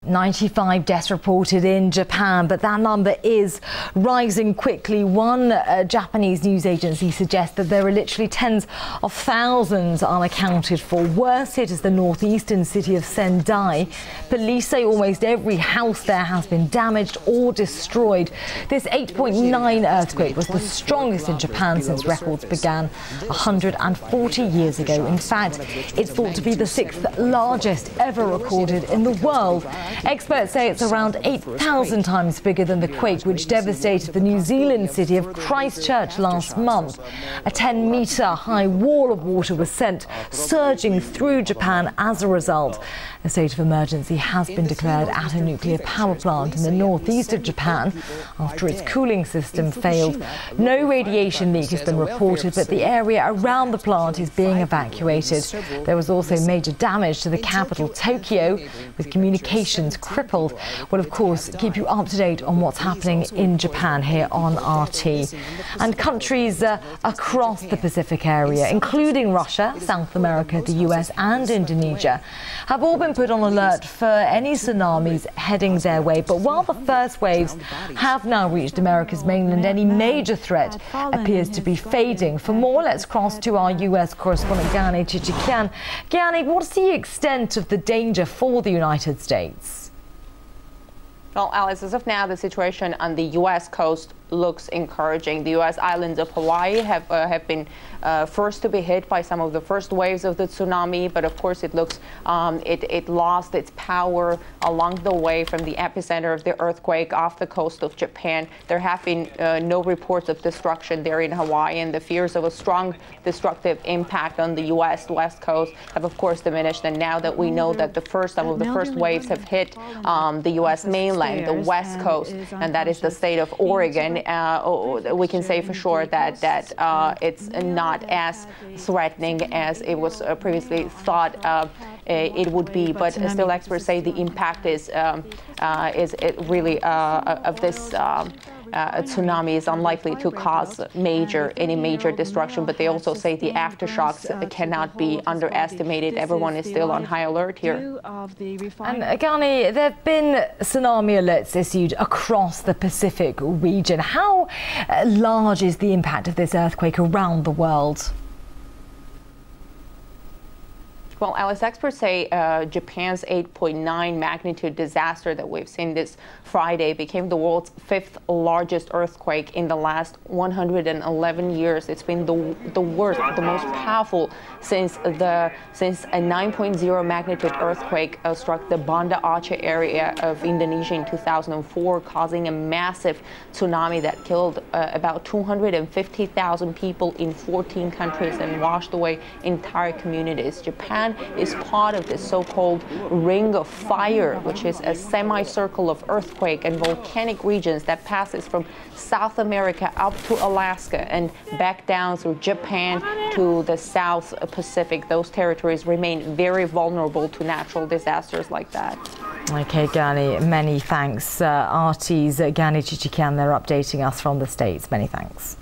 95 deaths reported in Japan, but that number is rising quickly. One Japanese news agency suggests that there are literally tens of thousands unaccounted for. Worst hit is the northeastern city of Sendai. Police say almost every house there has been damaged or destroyed. This 8.9 earthquake was the strongest in Japan since records began 140 years ago. In fact, it's thought to be the sixth largest ever recorded in the world. Experts say it's around 8,000 times bigger than the quake which devastated the New Zealand city of Christchurch last month. A 10-metre high wall of water was sent surging through Japan as a result. A state of emergency has been declared at a nuclear power plant in the northeast of Japan after its cooling system failed. No radiation leak has been reported, but the area around the plant is being evacuated. There was also major damage to the capital, Tokyo, with communications crippled. We'll, of course, keep you up to date on what's happening in Japan here on RT. And countries across the Pacific area, including Russia, South America, the US and Indonesia, have all been put on alert for any tsunamis heading their way. But while the first waves have now reached America's mainland, any major threat appears to be fading. For more, let's cross to our US correspondent Gani Chichikian. Gani, what's the extent of the danger for the United States? Well, Alice, as of now, the situation on the U.S. coast looks encouraging. The U.S. islands of Hawaii have been first to be hit by some of the first waves of the tsunami, but of course it looks it lost its power along the way from the epicenter of the earthquake off the coast of Japan. There have been no reports of destruction there in Hawaii, and the fears of a strong destructive impact on the U.S. West Coast have of course diminished. And now that we know that some of the first waves have hit the U.S. mainland, the West Coast, and that is the state of Oregon, we can say for sure that it's not as threatening as it was previously thought it would be. But still, experts say the impact is really of this tsunami is unlikely to cause any major destruction. But they also say the aftershocks cannot be underestimated. Everyone is still on high alert here. And Gani, there have been tsunami alerts issued across the Pacific region. How large is the impact of this earthquake around the world? Well, Alice, experts say Japan's 8.9 magnitude disaster that we've seen this Friday became the world's fifth largest earthquake in the last 111 years. It's been the worst, the most powerful since a 9.0 magnitude earthquake struck the Banda Aceh area of Indonesia in 2004, causing a massive tsunami that killed about 250,000 people in 14 countries and washed away entire communities. Japan is part of this so-called Ring of Fire, which is a semicircle of earthquake and volcanic regions that passes from South America up to Alaska and back down through Japan to the South Pacific. Those territories remain very vulnerable to natural disasters like that. Okay, Gani, many thanks. RT's Gani Chichikian, they're updating us from the States. Many thanks.